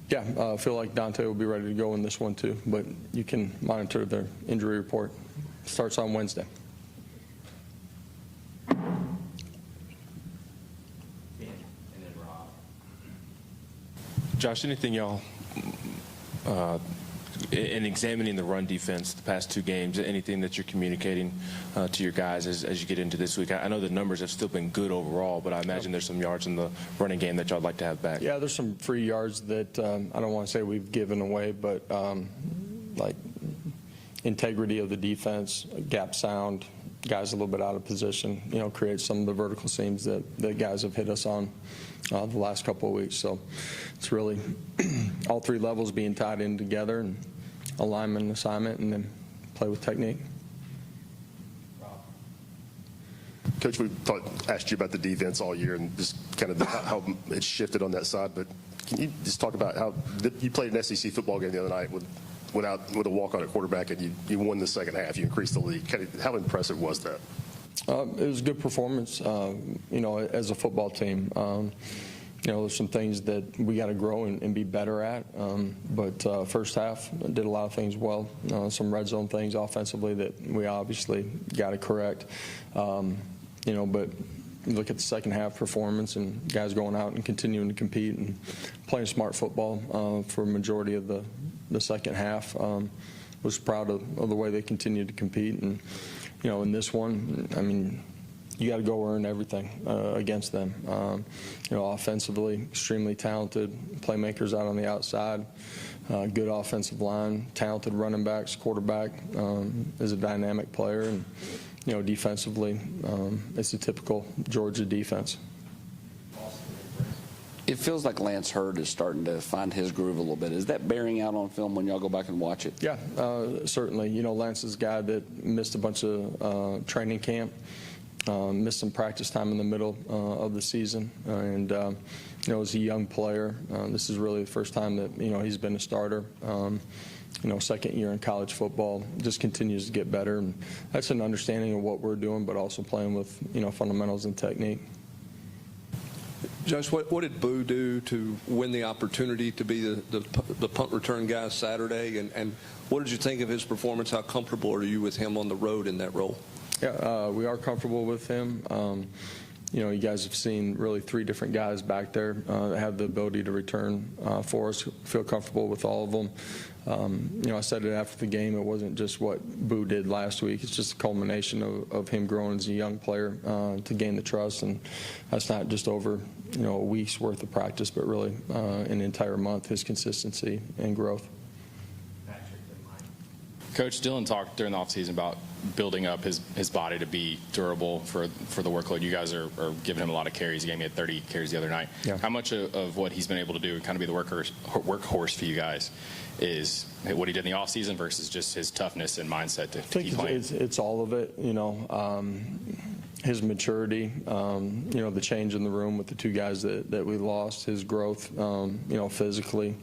Yeah, I feel like Dante will be ready to go in this one too, but you can monitor their injury report. Starts on Wednesday. Josh, anything y'all, in examining the run defense the past two games, anything that you're communicating to your guys as you get into this week? I know the numbers have still been good overall, but I imagine there's some yards in the running game that y'all would like to have back. Yeah, there's some free yards that I don't want to say we've given away, but like integrity of the defense, gap sound, guys a little bit out of position, create some of the vertical seams that guys have hit us on the last couple of weeks. So it's really all three levels being tied in together, and alignment and assignment, and then play with technique. Coach, we've asked you about the defense all year and just kind of how it's shifted on that side, but can you just talk about how you played an SEC football game the other night went out with a walk-on at quarterback, and you won the second half. You increased the lead. How impressive was that? It was a good performance, as a football team. There's some things that we got to grow and be better at. But first half, did a lot of things well. Some red zone things offensively that we obviously got to correct. But you look at the second half performance and guys going out and continuing to compete and playing smart football for a majority of the second half. Was proud of the way they continued to compete. And, in this one, I mean, you got to go earn everything against them. Offensively, extremely talented playmakers out on the outside, good offensive line, talented running backs, quarterback is a dynamic player, and defensively, it's a typical Georgia defense. It feels like Lance Hurd is starting to find his groove a little bit. Is that bearing out on film when y'all go back and watch it? Yeah, certainly. Lance is a guy that missed a bunch of training camp. Missed some practice time in the middle of the season, and as a young player, this is really the first time that he's been a starter. Second year in college football, just continues to get better, and that's an understanding of what we're doing, but also playing with fundamentals and technique. Josh, what did Boo do to win the opportunity to be the punt return guy Saturday, and what did you think of his performance? How comfortable are you with him on the road in that role? Yeah, we are comfortable with him. You guys have seen really three different guys back there that have the ability to return for us. Feel comfortable with all of them. I said it after the game. It wasn't just what Boo did last week. It's just a culmination of him growing as a young player to gain the trust, and that's not just over a week's worth of practice, but really an entire month. His consistency and growth. Coach, Dylan talked during the offseason about building up his body to be durable for the workload. You guys are giving him a lot of carries. He had 30 carries the other night. Yeah. How much of what he's been able to do and kind of be the workhorse for you guys is what he did in the offseason versus just his toughness and mindset to keep playing? It's all of it, his maturity, the change in the room with the two guys that we lost, his growth, physically.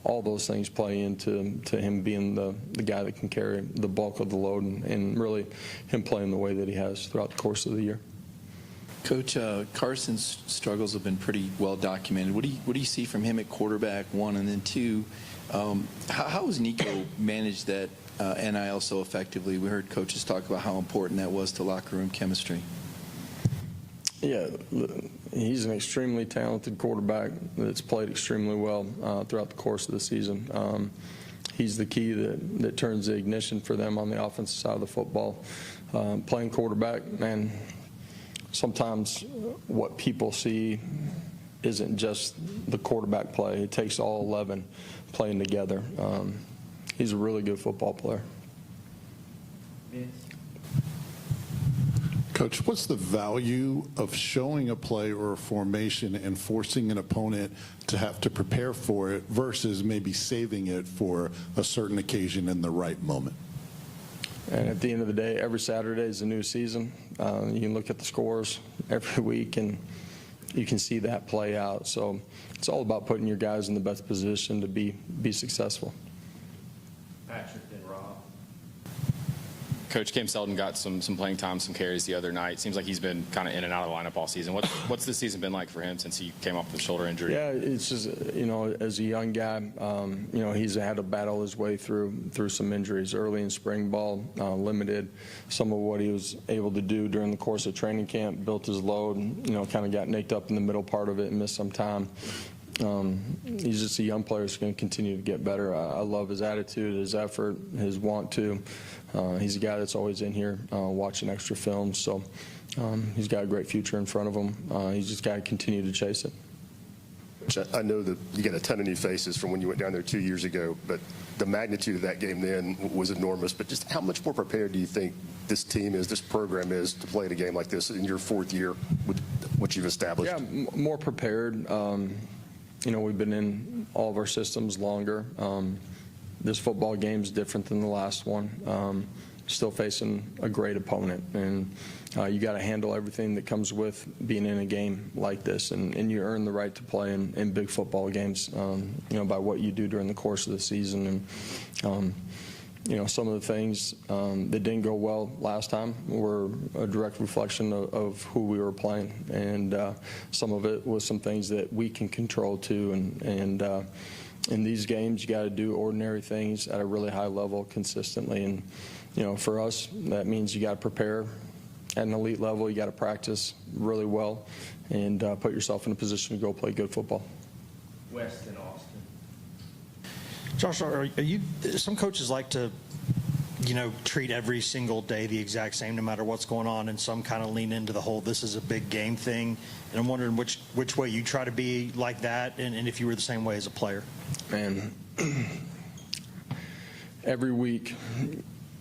All those things play into him being the guy that can carry the bulk of the load, and really him playing the way that he has throughout the course of the year. Coach, Carson's struggles have been pretty well documented. What do you see from him at quarterback, one, and then two? How has Nico managed that NIL so effectively? We heard coaches talk about how important that was to locker room chemistry. Yeah, he's an extremely talented quarterback that's played extremely well throughout the course of the season. He's the key that turns the ignition for them on the offensive side of the football. Playing quarterback, man, sometimes what people see isn't just the quarterback play. It takes all 11 playing together. He's a really good football player. Coach, what's the value of showing a play or a formation and forcing an opponent to have to prepare for it versus maybe saving it for a certain occasion in the right moment? And at the end of the day, every Saturday is a new season. You can look at the scores every week, and you can see that play out. So it's all about putting your guys in the best position to be successful. Patrick and Rob. Coach Seldon got some playing time, some carries the other night. Seems like he's been kind of in and out of the lineup all season. What's this season been like for him since he came off the shoulder injury? Yeah, it's just, as a young guy, he's had to battle his way through some injuries early in spring ball, limited some of what he was able to do during the course of training camp, built his load, kind of got nicked up in the middle part of it and missed some time. He's just a young player who's going to continue to get better. I love his attitude, his effort, his want to. He's a guy that's always in here watching extra films, so he's got a great future in front of him. He's just got to continue to chase it. I know that you got a ton of new faces from when you went down there 2 years ago, but the magnitude of that game then was enormous. But just how much more prepared do you think this team is, this program is, to play in a game like this in your fourth year with what you've established? Yeah, more prepared. We've been in all of our systems longer. This football game is different than the last one. Still facing a great opponent, and you got to handle everything that comes with being in a game like this, and you earn the right to play in big football games, by what you do during the course of the season. And some of the things that didn't go well last time were a direct reflection of who we were playing, and some of it was some things that we can control too. And in these games, you got to do ordinary things at a really high level consistently. And for us, that means you got to prepare at an elite level. You got to practice really well, and put yourself in a position to go play good football. West and Austin. Josh, some coaches like to, treat every single day the exact same no matter what's going on, and some kind of lean into the whole this is a big game thing. And I'm wondering which way you try to be like that, and if you were the same way as a player. Man, every week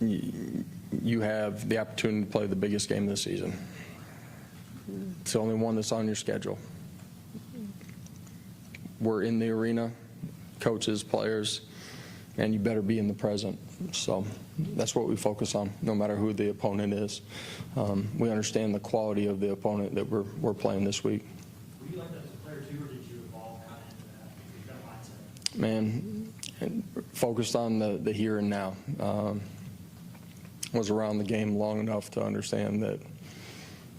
you have the opportunity to play the biggest game of the season. It's the only one that's on your schedule. We're in the arena, coaches, players, and you better be in the present. So that's what we focus on, no matter who the opponent is. We understand the quality of the opponent that we're playing this week. Were you like that as a player too, or did you evolve kind of into that mindset? Man, and focused on the here and now. Was around the game long enough to understand that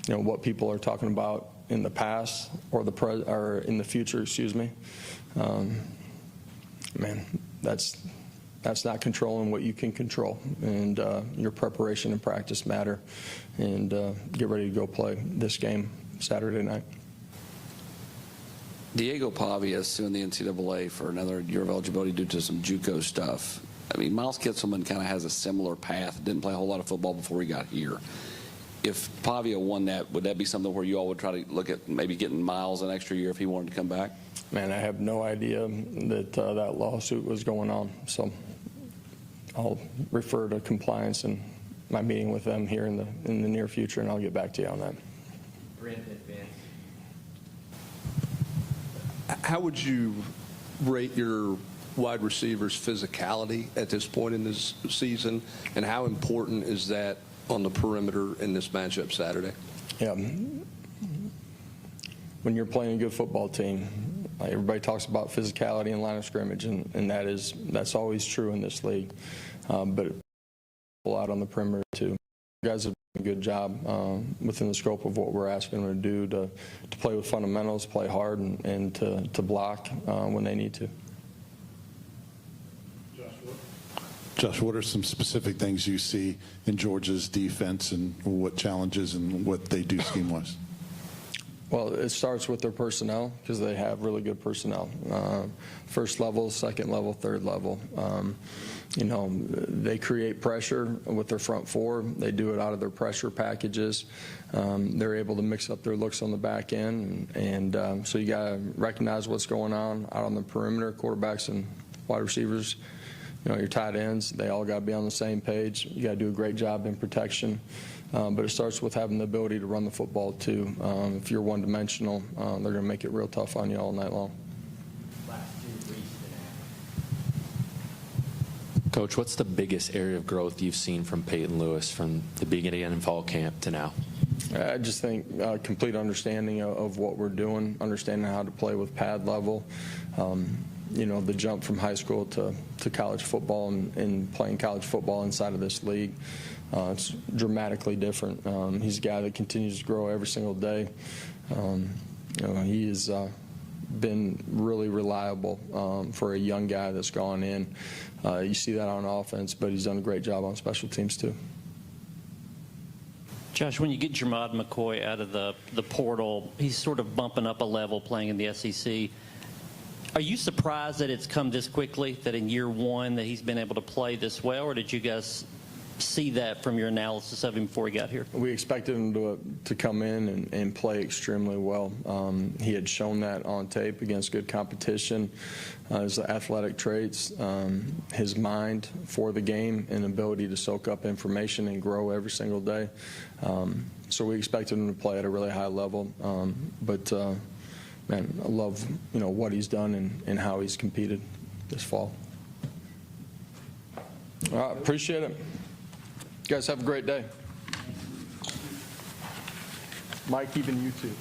what people are talking about in the past or in the future, man, that's not controlling what you can control, and your preparation and practice matter. And get ready to go play this game Saturday night. Diego Pavia is suing the NCAA for another year of eligibility due to some JUCO stuff. I mean, Miles Kitselman kind of has a similar path. Didn't play a whole lot of football before he got here. If Pavia won that, would that be something where you all would try to look at maybe getting Miles an extra year if he wanted to come back? Man, I have no idea that that lawsuit was going on. So I'll refer to compliance and my meeting with them here in the near future, and I'll get back to you on that. How would you rate your wide receivers' physicality at this point in this season, and how important is that on the perimeter in this matchup Saturday? Yeah. When you're playing a good football team, everybody talks about physicality and line of scrimmage, and that's always true in this league. But a lot on the perimeter too. You guys have done a good job within the scope of what we're asking them to do to play with fundamentals, play hard, and to block when they need to. Josh, what are some specific things you see in Georgia's defense, and what challenges and what they do scheme-wise? Well, it starts with their personnel, because they have really good personnel. First level, second level, third level. They create pressure with their front four. They do it out of their pressure packages. They're able to mix up their looks on the back end. And so you got to recognize what's going on out on the perimeter, quarterbacks and wide receivers. Your tight ends, they all got to be on the same page. You got to do a great job in protection. But it starts with having the ability to run the football too. If you're one-dimensional, they're going to make it real tough on you all night long. Coach, what's the biggest area of growth you've seen from Peyton Lewis from the beginning in fall camp to now? I just think complete understanding of what we're doing, understanding how to play with pad level. the jump from high school to college football and playing college football inside of this league. It's dramatically different. He's a guy that continues to grow every single day. He has been really reliable for a young guy that's gone in. You see that on offense, but he's done a great job on special teams too. Josh, when you get Gerod McCoy out of the portal, he's sort of bumping up a level playing in the SEC. Are you surprised that it's come this quickly, that in year one that he's been able to play this well, or did you guys see that from your analysis of him before he got here? We expected him to come in and play extremely well. He had shown that on tape against good competition. His athletic traits, his mind for the game, and ability to soak up information and grow every single day. So we expected him to play at a really high level. But man, I love what he's done and how he's competed this fall. All right, appreciate it. You guys have a great day. Mike, even you too.